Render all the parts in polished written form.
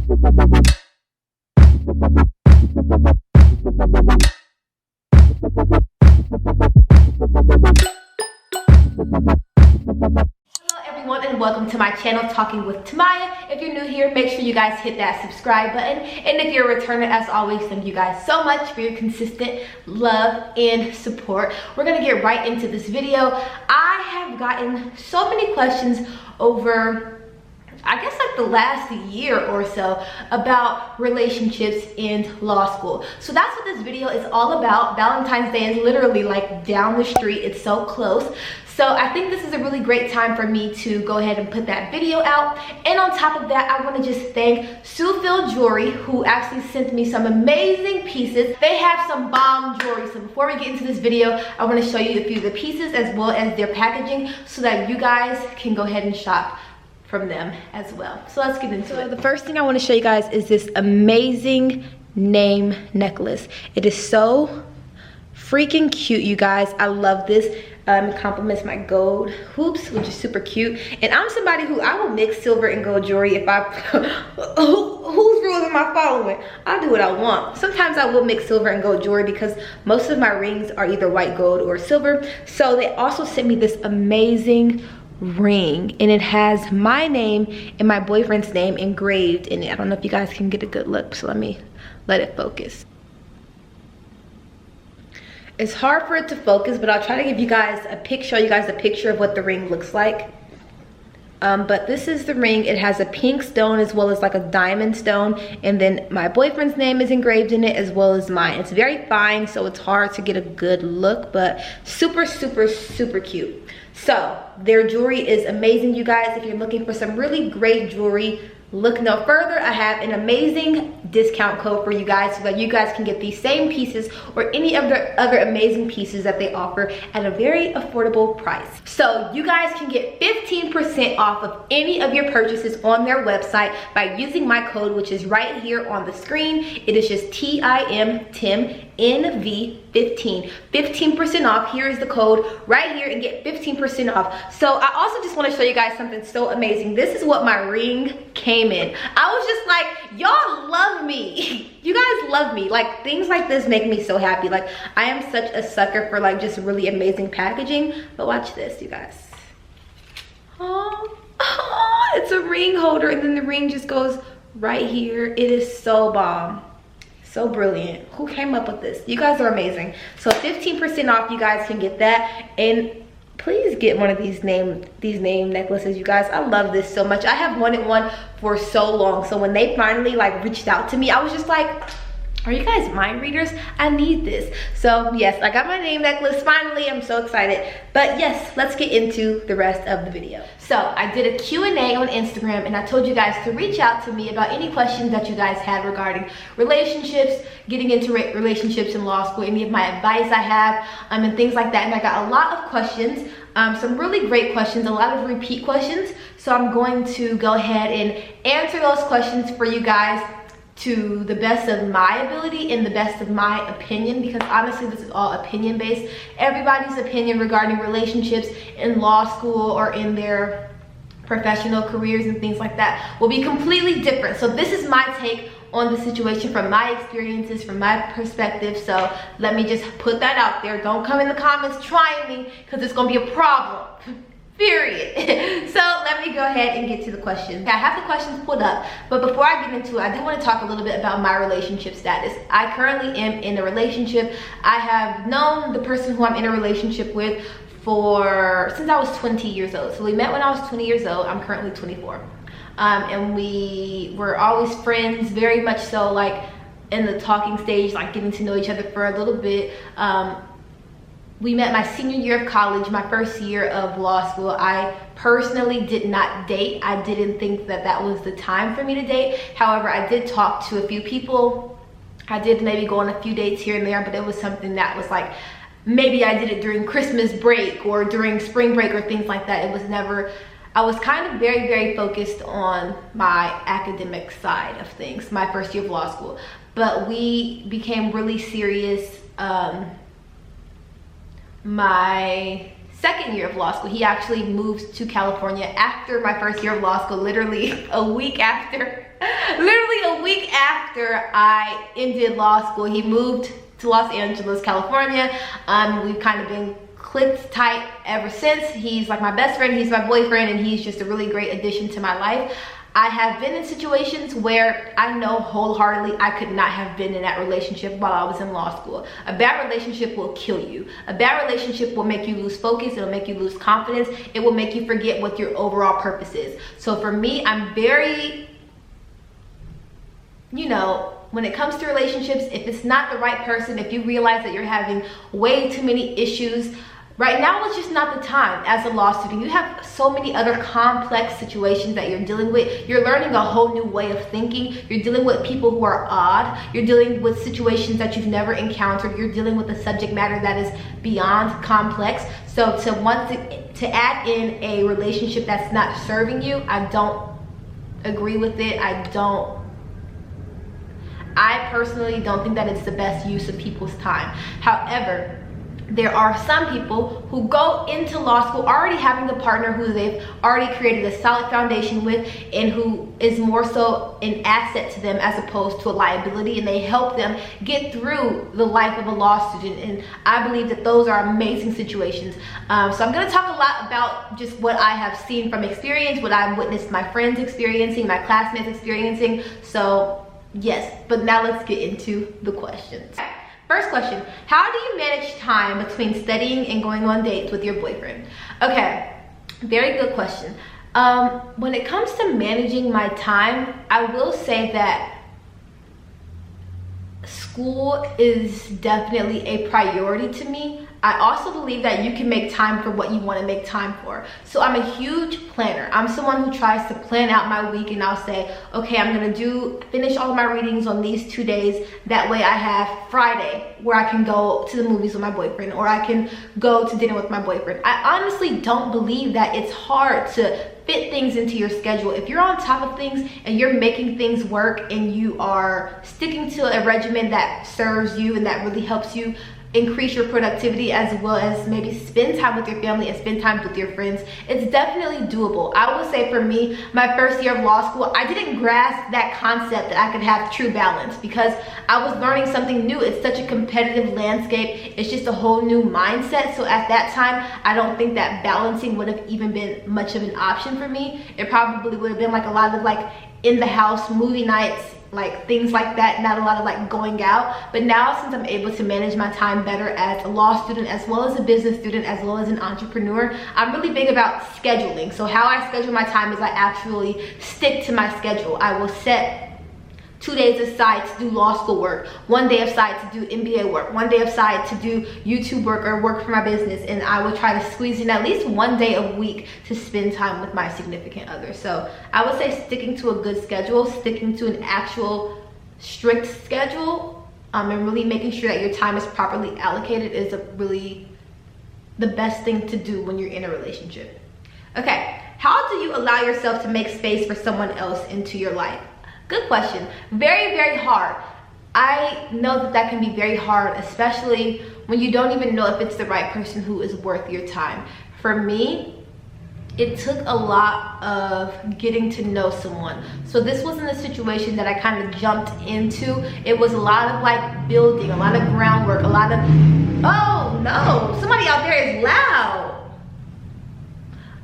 Everyone, and welcome to my channel, Talking with Timaiah. If you're new here, make sure you guys hit that subscribe button, and if you're a returner, as always, thank you guys so much for your consistent love and support. We're gonna get right into this video. I have gotten so many questions over, I guess, like the last year or so about relationships in law school. So that's what this video is all about. Valentine's Day is literally like down the street. It's so close. So I think this is a really great time for me to go ahead and put that video out. And on top of that, I want to just thank SOUFEEL Jewelry, who actually sent me some amazing pieces. They have some bomb jewelry. So before we get into this video, I want to show you a few of the pieces as well as their packaging so that you guys can go ahead and shop from them as well. So let's get into it. The first thing I want to show you guys is this amazing name necklace. It is so freaking cute, you guys. I love this. It complements my gold hoops, which is super cute. And I'm somebody who, I will mix silver and gold jewelry if I whose rules am I following? I'll do what I want. Sometimes I will mix silver and gold jewelry because most of my rings are either white gold or silver. So they also sent me this amazing ring, and it has my name and my boyfriend's name engraved in it. I don't know if you guys can get a good look, so let me let it focus. It's hard for it to focus, but I'll try to give you guys a picture, show you guys a picture of what the ring looks like. But this is the ring. It has a pink stone as well as like a diamond stone, and then my boyfriend's name is engraved in it as well as mine. It's very fine, so it's hard to get a good look, but super, super, super cute. So their jewelry is amazing, you guys. If you're looking for some really great jewelry, look no further. I have an amazing discount code for you guys so that you guys can get these same pieces or any of the other amazing pieces that they offer at a very affordable price. So you guys can get 15% off of any of your purchases on their website by using my code, which is right here on the screen. It is just TIMNV15. 15% off. Here is the code right here, and get 15% off. So I also just want to show you guys something so amazing. This is what my ring came in. I was just like, y'all love me. You guys love me. Like, things like this make me so happy. Like, I am such a sucker for like just really amazing packaging. But watch this, you guys. Oh, it's a ring holder, and then the ring just goes right here. It is so bomb. So brilliant. Who came up with this? You guys are amazing. So 15% off, you guys can get that. And please get one of these name necklaces, you guys. I love this so much. I have wanted one for so long. So when they finally like reached out to me, I was just like, are you guys mind readers? I need this. So yes, I got my name necklace finally. I'm so excited. But yes, let's get into the rest of the video. So I did a Q&A on Instagram, and I told you guys to reach out to me about any questions that you guys had regarding relationships, getting into relationships in law school, any of my advice I have, and things like that. And I got a lot of questions, some really great questions, a lot of repeat questions. So I'm going to go ahead and answer those questions for you guys to the best of my ability and the best of my opinion, because honestly this is all opinion based. Everybody's opinion regarding relationships in law school or in their professional careers and things like that will be completely different. So this is my take on the situation from my experiences, from my perspective. So let me just put that out there. Don't come in the comments trying me, because it's gonna be a problem. Period. So let me go ahead and get to the questions. I have the questions pulled up, but before I get into it, I do want to talk a little bit about my relationship status. I currently am in a relationship. I have known the person who I'm in a relationship with since I was 20 years old. So we met when I was 20 years old. I'm currently 24. And we were always friends, very much so, like in the talking stage, like getting to know each other for a little bit. We met my senior year of college, my first year of law school. I personally did not date. I didn't think that that was the time for me to date. However, I did talk to a few people. I did maybe go on a few dates here and there, but it was something that was like, maybe I did it during Christmas break or during spring break or things like that. It was never, I was kind of very, very focused on my academic side of things, my first year of law school. But we became really serious my second year of law school. He actually moved to California after my first year of law school, literally a week after I ended law school. He moved to Los Angeles, California. We've kind of been clicked tight ever since. He's like my best friend, he's my boyfriend, and he's just a really great addition to my life. I have been in situations where I know wholeheartedly I could not have been in that relationship while I was in law school. A bad relationship will kill you. A bad relationship will make you lose focus. It'll make you lose confidence. It will make you forget what your overall purpose is. So for me, I'm very, you know, when it comes to relationships, if it's not the right person, if you realize that you're having way too many issues, right now is just not the time. As a law student, you have so many other complex situations that you're dealing with. You're learning a whole new way of thinking. You're dealing with people who are odd. You're dealing with situations that you've never encountered. You're dealing with a subject matter that is beyond complex. So to add in a relationship that's not serving you, I don't agree with it. I personally don't think that it's the best use of people's time. However, there are some people who go into law school already having a partner who they've already created a solid foundation with, and who is more so an asset to them as opposed to a liability, and they help them get through the life of a law student. And I believe that those are amazing situations. So I'm going to talk a lot about just what I have seen from experience, what I've witnessed my friends experiencing, my classmates experiencing. So yes, but now let's get into the questions. First question, how do you manage time between studying and going on dates with your boyfriend? Okay, very good question. When it comes to managing my time, I will say that school is definitely a priority to me. I also believe that you can make time for what you want to make time for. So I'm a huge planner. I'm someone who tries to plan out my week, and I'll say, okay, I'm going to finish all of my readings on these 2 days. That way I have Friday where I can go to the movies with my boyfriend, or I can go to dinner with my boyfriend. I honestly don't believe that it's hard to fit things into your schedule. If you're on top of things and you're making things work, and you are sticking to a regimen that serves you and that really helps you increase your productivity, as well as maybe spend time with your family and spend time with your friends, it's definitely doable. I will say for me, my first year of law school, I didn't grasp that concept that I could have true balance, because I was learning something new. It's such a competitive landscape. It's just a whole new mindset. So at that time, I don't think that balancing would have even been much of an option for me. It probably would have been like a lot of like in the house movie nights, like things like that, not a lot of like going out. But now, since I'm able to manage my time better as a law student, as well as a business student, as well as an entrepreneur, I'm really big about scheduling. So how I schedule my time is I actually stick to my schedule. I will set 2 days aside to do law school work, 1 day aside to do MBA work, 1 day aside to do YouTube work or work for my business, and I will try to squeeze in at least 1 day a week to spend time with my significant other. So I would say sticking to a good schedule, sticking to an actual strict schedule, and really making sure that your time is properly allocated is really the best thing to do when you're in a relationship. Okay, how do you allow yourself to make space for someone else into your life? Good question. Very, very hard. I know that that can be very hard, especially when you don't even know if it's the right person who is worth your time. For me, it took a lot of getting to know someone. So this wasn't a situation that I kind of jumped into. It was a lot of like building, a lot of groundwork, a lot of, oh no, somebody out there is loud.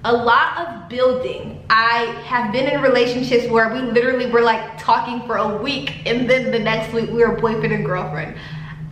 A lot of building. I have been in relationships where we literally were like talking for a week, and then the next week we were boyfriend and girlfriend.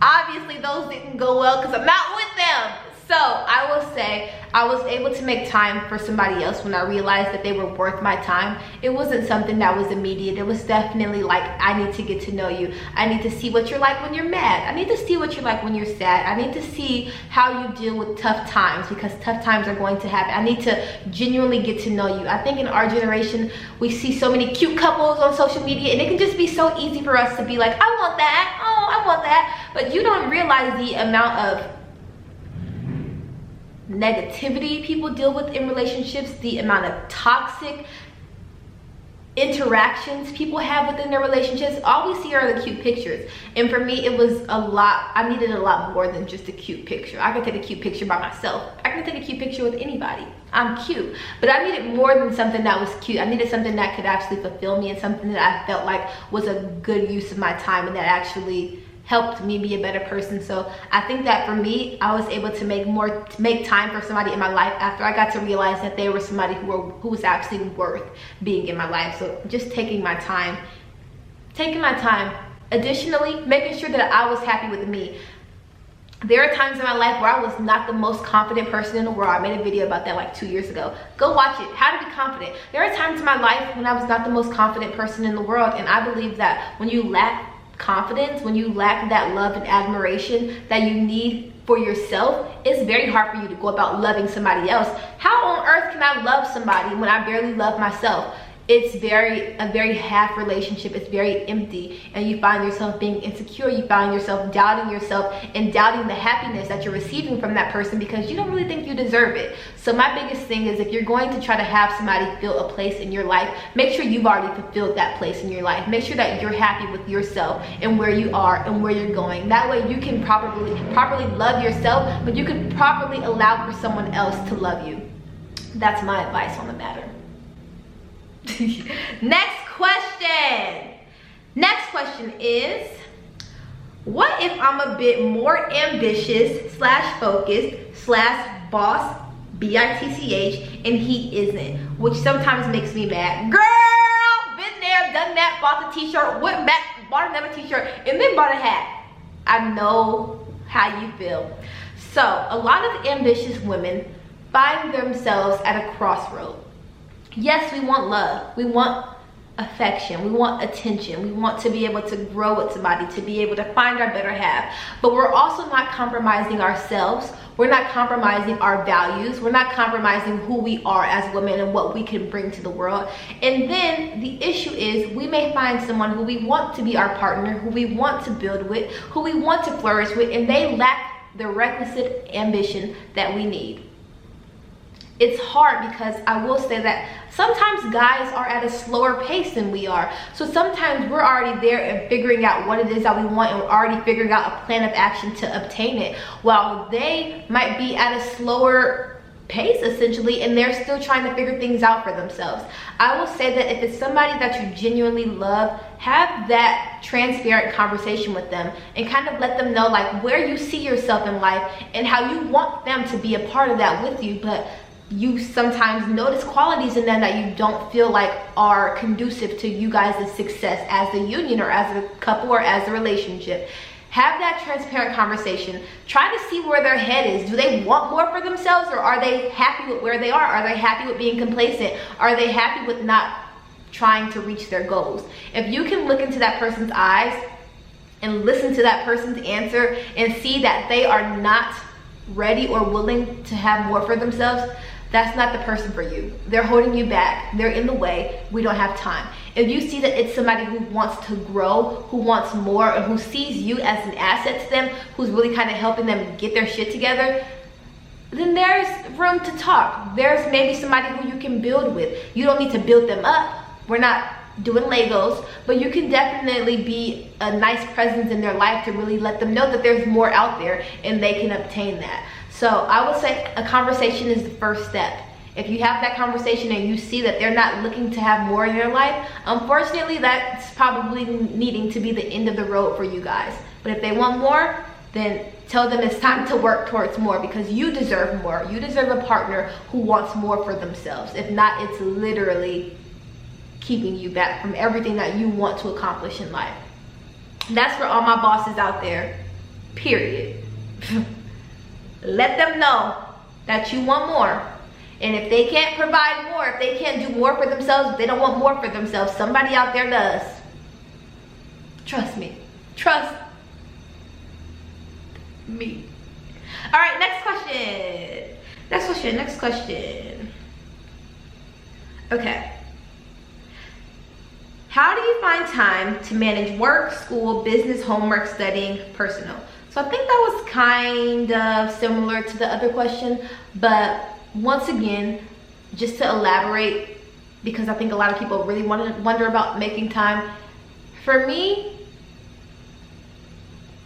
Obviously those didn't go well because I'm not with them. So I will say I was able to make time for somebody else when I realized that they were worth my time. It wasn't something that was immediate. It was definitely like, I need to get to know you. I need to see what you're like when you're mad. I need to see what you're like when you're sad. I need to see how you deal with tough times, because tough times are going to happen. I need to genuinely get to know you. I think in our generation, we see so many cute couples on social media, and it can just be so easy for us to be like, I want that, oh, I want that. But you don't realize the amount of negativity people deal with in relationships, the amount of toxic interactions people have within their relationships, all we see are the cute pictures. And for me, it was a lot. I needed a lot more than just a cute picture. I could take a cute picture by myself. I can take a cute picture with anybody. I'm cute. But I needed more than something that was cute. I needed something that could actually fulfill me, and something that I felt like was a good use of my time, and that actually helped me be a better person. So I think that for me, I was able to make time for somebody in my life after I got to realize that they were somebody who was actually worth being in my life. So just taking my time. Additionally, making sure that I was happy with me. There are times in my life where I was not the most confident person in the world. I made a video about that like 2 years ago. Go watch it, how to be confident. There are times in my life when I was not the most confident person in the world, and I believe that when you lack confidence, when you lack that love and admiration that you need for yourself, it's very hard for you to go about loving somebody else. How on earth can I love somebody when I barely love myself? It's a very half relationship. It's very empty, and you find yourself being insecure. You find yourself doubting yourself and doubting the happiness that you're receiving from that person because you don't really think you deserve it. So my biggest thing is, if you're going to try to have somebody fill a place in your life, make sure you've already fulfilled that place in your life. Make sure that you're happy with yourself and where you are and where you're going. That way you can properly love yourself, but you can properly allow for someone else to love you. That's my advice on the matter. Next question is, what if I'm a bit more ambitious / focused / boss, BITCH, and he isn't, which sometimes makes me mad. Girl, been there, done that, bought the t-shirt, went back, bought another t-shirt, and then bought a hat. I know how you feel. So a lot of ambitious women find themselves at a crossroad. Yes, we want love, we want affection, we want attention, we want to be able to grow with somebody, to be able to find our better half, but we're also not compromising ourselves. We're not compromising our values. We're not compromising who we are as women and what we can bring to the world. And then the issue is, we may find someone who we want to be our partner, who we want to build with, who we want to flourish with, and they lack the requisite ambition that we need. It's hard because I will say that sometimes guys are at a slower pace than we are. So sometimes we're already there and figuring out what it is that we want, and we're already figuring out a plan of action to obtain it, while they might be at a slower pace essentially, and they're still trying to figure things out for themselves. I will say that if it's somebody that you genuinely love, have that transparent conversation with them and kind of let them know like where you see yourself in life and how you want them to be a part of that with you, but you sometimes notice qualities in them that you don't feel like are conducive to you guys' success as a union or as a couple or as a relationship. Have that transparent conversation. Try to see where their head is. Do they want more for themselves, or are they happy with where they are? Are they happy with being complacent? Are they happy with not trying to reach their goals? If you can look into that person's eyes and listen to that person's answer and see that they are not ready or willing to have more for themselves, that's not the person for you. They're holding you back. They're in the way. We don't have time. If you see that it's somebody who wants to grow, who wants more, and who sees you as an asset to them, who's really kind of helping them get their shit together, then there's room to talk. There's maybe somebody who you can build with. You don't need to build them up. We're not doing Legos, but you can definitely be a nice presence in their life to really let them know that there's more out there and they can obtain that. So I would say a conversation is the first step. If you have that conversation and you see that they're not looking to have more in their life, unfortunately that's probably needing to be the end of the road for you guys. But if they want more, then tell them it's time to work towards more, because you deserve more. You deserve a partner who wants more for themselves. If not, it's literally keeping you back from everything that you want to accomplish in life. That's for all my bosses out there, period. Let them know that you want more. And if they can't provide more, if they can't do more for themselves, if they don't want more for themselves, somebody out there does. Trust me. Trust me. All right, next question. Next question. Okay. How do you find time to manage work, school, business, homework, studying, personal? So I think that was kind of similar to the other question, but once again, just to elaborate, because I think a lot of people really wonder about making time. For me,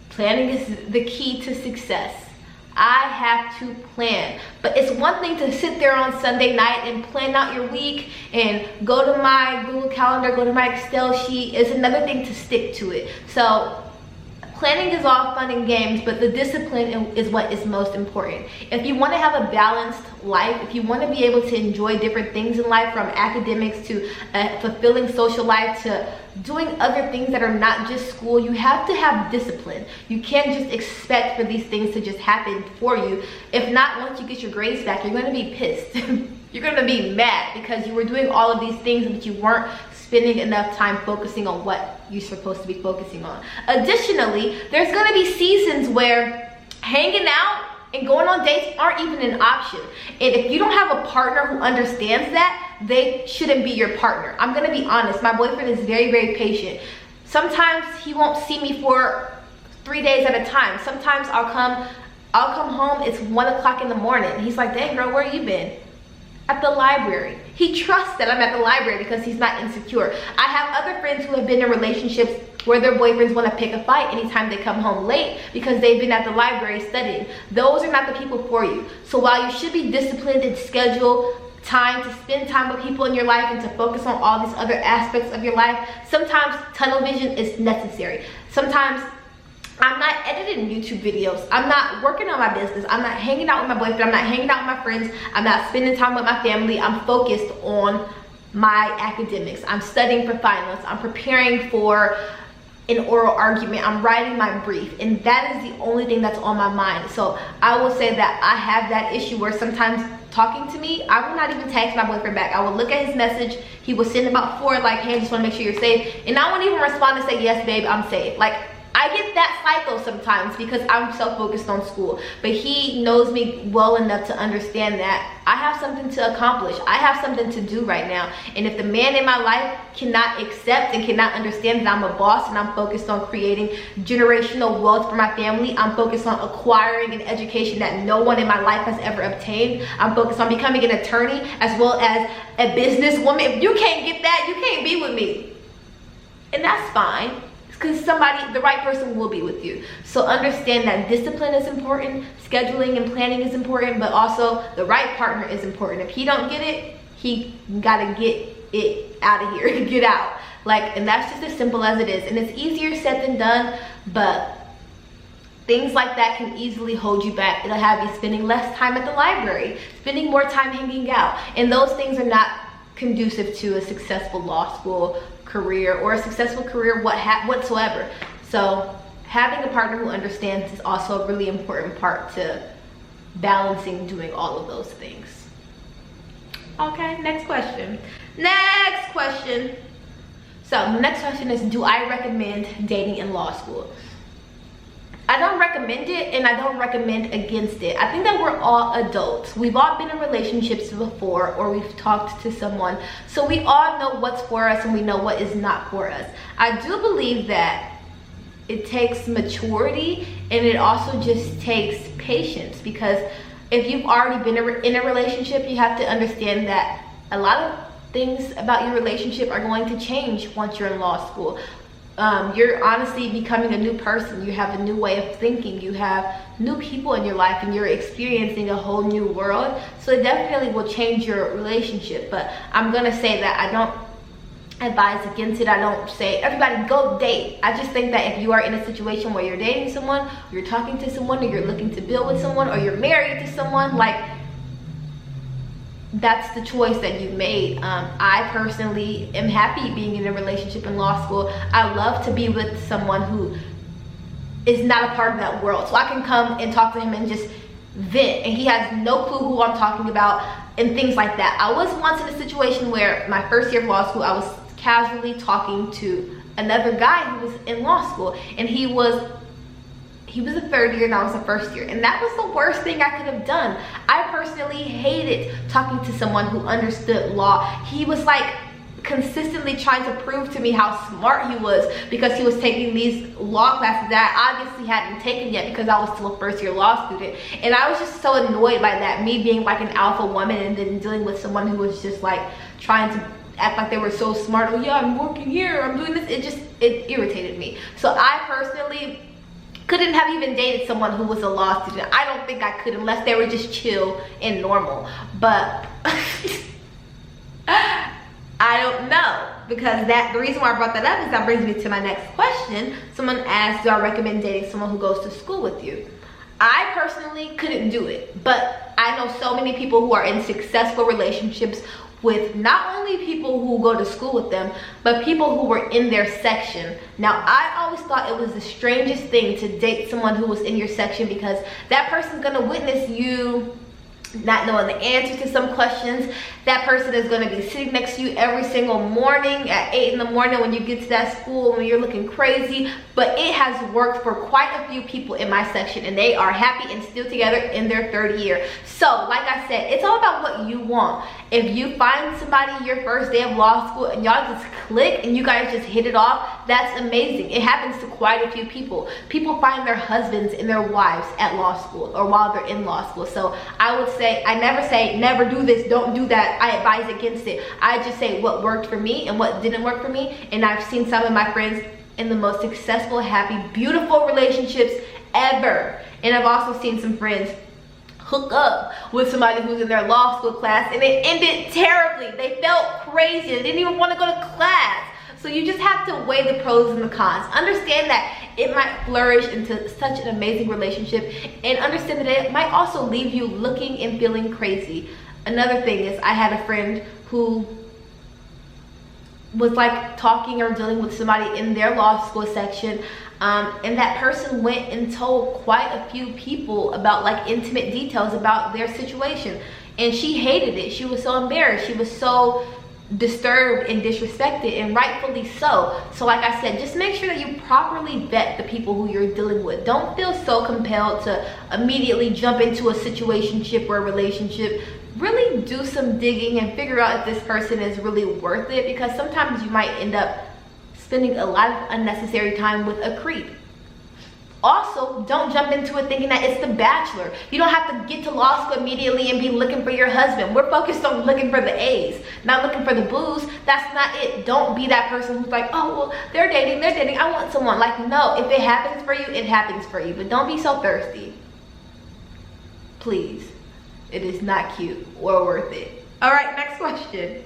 planning is the key to success. I have to plan. But it's one thing to sit there on Sunday night and plan out your week and go to my Google Calendar, go to my Excel sheet. It's another thing to stick to it. So planning is all fun and games, but the discipline is what is most important. If you want to have a balanced life, if you want to be able to enjoy different things in life, from academics to a fulfilling social life to doing other things that are not just school, you have to have discipline. You can't just expect for these things to just happen for you. If not, once you get your grades back, you're going to be pissed. You're going to be mad because you were doing all of these things but you weren't spending enough time focusing on what you're supposed to be focusing on. Additionally, there's going to be seasons where hanging out and going on dates aren't even an option. And if you don't have a partner who understands that, they shouldn't be your partner. I'm gonna be honest, my boyfriend is very, very patient. Sometimes he won't see me for 3 days at a time. Sometimes I'll come home, it's 1 o'clock in the morning. He's like, dang girl, where you been? At the library. He trusts that I'm at the library because he's not insecure. I have other friends who have been in relationships where their boyfriends want to pick a fight anytime they come home late because they've been at the library studying. Those are not the people for you. So while you should be disciplined and schedule time to spend time with people in your life and to focus on all these other aspects of your life, sometimes tunnel vision is necessary. Sometimes I'm not editing YouTube videos. I'm not working on my business. I'm not hanging out with my boyfriend. I'm not hanging out with my friends. I'm not spending time with my family. I'm focused on my academics. I'm studying for finals. I'm preparing for an oral argument. I'm writing my brief, and that is the only thing that's on my mind. So I will say that I have that issue where sometimes talking to me, I will not even text my boyfriend back. I will look at his message. He will send about 4 like, hey, I just want to make sure you're safe, and I won't even respond and say, yes babe, I'm safe. Like, I get that cycle sometimes because I'm so focused on school, but he knows me well enough to understand that I have something to accomplish. I have something to do right now. And if the man in my life cannot accept and cannot understand that I'm a boss and I'm focused on creating generational wealth for my family, I'm focused on acquiring an education that no one in my life has ever obtained, I'm focused on becoming an attorney as well as a businesswoman. If you can't get that, you can't be with me. And that's fine, because the right person will be with you. So understand that discipline is important, scheduling and planning is important, but also the right partner is important. If he don't get it, he gotta get it out of here, get out. Like, and that's just as simple as it is. And it's easier said than done, but things like that can easily hold you back. It'll have you spending less time at the library, spending more time hanging out. And those things are not conducive to a successful law school career or a successful career whatsoever. So having a partner who understands is also a really important part to balancing doing all of those things. Okay, next question. So the next question is, do I recommend dating in law school? I don't recommend it, and I don't recommend against it. I think that we're all adults. We've all been in relationships before, or we've talked to someone. So we all know what's for us and we know what is not for us. I do believe that it takes maturity, and it also just takes patience, because if you've already been in a relationship, you have to understand that a lot of things about your relationship are going to change once you're in law school. You're honestly becoming a new person. You have a new way of thinking. You have new people in your life, and you're experiencing a whole new world. So it definitely will change your relationship. But I'm gonna say that I don't advise against it. I don't say everybody go date. I just think that if you are in a situation where you're dating someone, or you're talking to someone, or you're looking to build with someone, or you're married to someone, like, that's the choice that you've made. I personally am happy being in a relationship in law school. I love to be with someone who is not a part of that world, so I can come and talk to him and just vent, and he has no clue who I'm talking about and things like that. I was once in a situation where my first year of law school, I was casually talking to another guy who was in law school, and he was a third year and I was a first year, and that was the worst thing I could have done. I personally hated talking to someone who understood law. He was like consistently trying to prove to me how smart he was because he was taking these law classes that I obviously hadn't taken yet because I was still a first year law student. And I was just so annoyed by that, me being like an alpha woman and then dealing with someone who was just like trying to act like they were so smart. Oh yeah, I'm working here, I'm doing this. It irritated me. So I personally couldn't have even dated someone who was a law student. I don't think I could, unless they were just chill and normal. But I don't know, because the reason why I brought that up is that brings me to my next question. Someone asked, do I recommend dating someone who goes to school with you? I personally couldn't do it, but I know so many people who are in successful relationships with not only people who go to school with them, but people who were in their section. Now, I always thought it was the strangest thing to date someone who was in your section, because that person's gonna witness you not knowing the answer to some questions. That person is going to be sitting next to you every single morning at 8 in the morning when you get to that school, when you're looking crazy. But it has worked for quite a few people in my section, and they are happy and still together in their third year. So like I said, it's all about what you want. If you find somebody your first day of law school and y'all just click and you guys just hit it off, that's amazing. It happens to quite a few people. People find their husbands and their wives at law school or while they're in law school. So I would say, I never say never do this, don't do that, I advise against it. I just say what worked for me and what didn't work for me. And I've seen some of my friends in the most successful, happy, beautiful relationships ever. And I've also seen some friends hook up with somebody who's in their law school class and it ended terribly. They felt crazy, they didn't even want to go to class. So you just have to weigh the pros and the cons. Understand that it might flourish into such an amazing relationship, and understand that it might also leave you looking and feeling crazy. Another thing is, I had a friend who was like talking or dealing with somebody in their law school section, and that person went and told quite a few people about like intimate details about their situation, and she hated it. She was so embarrassed, she was so disturbed and disrespected, and rightfully so. So like I said, just make sure that you properly vet the people who you're dealing with. Don't feel so compelled to immediately jump into a situationship or a relationship. Really do some digging and figure out if this person is really worth it, because sometimes you might end up spending a lot of unnecessary time with a creep. Also, don't jump into it thinking that it's The Bachelor. You don't have to get to law school immediately and be looking for your husband. We're focused on looking for the A's, not looking for the booze. That's not it. Don't be that person who's like, oh, well, they're dating, I want someone. Like, no, if it happens for you, it happens for you. But don't be so thirsty. Please. It is not cute or worth it. All right, next question.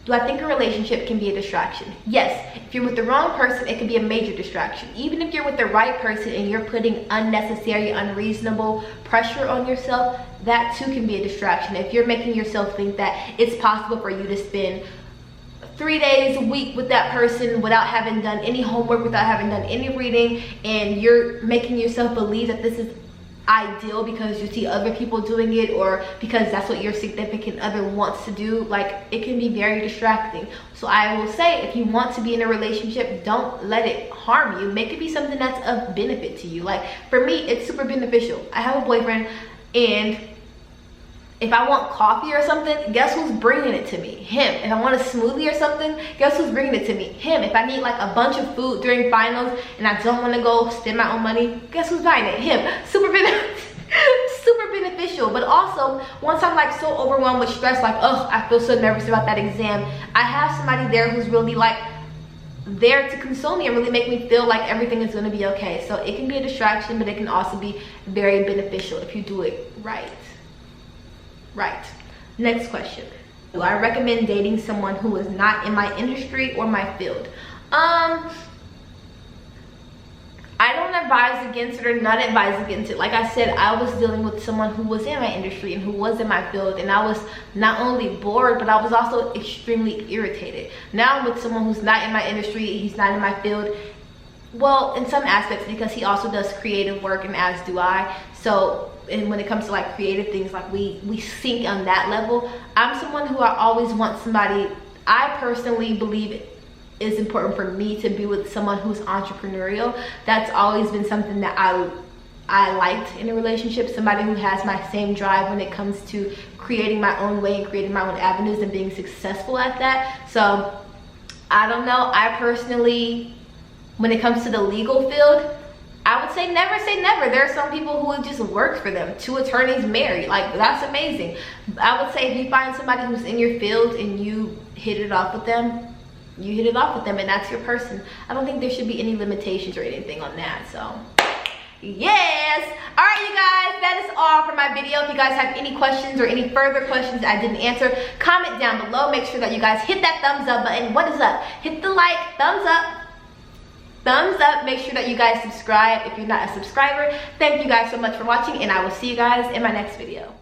Do I think a relationship can be a distraction? Yes, if you're with the wrong person, it can be a major distraction. Even if you're with the right person and you're putting unnecessary, unreasonable pressure on yourself, that too can be a distraction. If you're making yourself think that it's possible for you to spend 3 days a week with that person without having done any homework, without having done any reading, and you're making yourself believe that this is ideal because you see other people doing it, or because that's what your significant other wants to do, like, it can be very distracting. So I will say, if you want to be in a relationship, don't let it harm you. Make it be something that's of benefit to you. Like, for me, it's super beneficial. I have a boyfriend, and if I want coffee or something, guess who's bringing it to me? Him. If I want a smoothie or something, guess who's bringing it to me? Him. If I need like a bunch of food during finals and I don't want to go spend my own money, guess who's buying it? Him. Super beneficial. But also, once I'm like so overwhelmed with stress, like, oh, I feel so nervous about that exam, I have somebody there who's really like there to console me and really make me feel like everything is going to be okay. So it can be a distraction, but it can also be very beneficial if you do it right. Right. Next question. Do I recommend dating someone who is not in my industry or my field? I don't advise against it or not advise against it. Like I said, I was dealing with someone who was in my industry and who was in my field, and I was not only bored, but I was also extremely irritated. Now I'm with someone who's not in my industry, he's not in my field. Well, in some aspects, because he also does creative work, and as do I. So, and when it comes to like creative things, like we sync on that level. I'm someone who I always want somebody, I personally believe it is important for me to be with someone who's entrepreneurial. That's always been something that I liked in a relationship, somebody who has my same drive when it comes to creating my own way and creating my own avenues and being successful at that. So I don't know, I personally, when it comes to the legal field, I would say never say never. There are some people who it just works for them. 2 attorneys married, like, that's amazing. I would say if you find somebody who's in your field and you hit it off with them, you hit it off with them, and that's your person. I don't think there should be any limitations or anything on that. So yes. All right, you guys, that is all for my video. If you guys have any questions or any further questions I didn't answer, comment down below. Make sure that you guys hit that thumbs up button. What is up? Hit the like, thumbs up. Make sure that you guys subscribe if you're not a subscriber. Thank you guys so much for watching, and I will see you guys in my next video.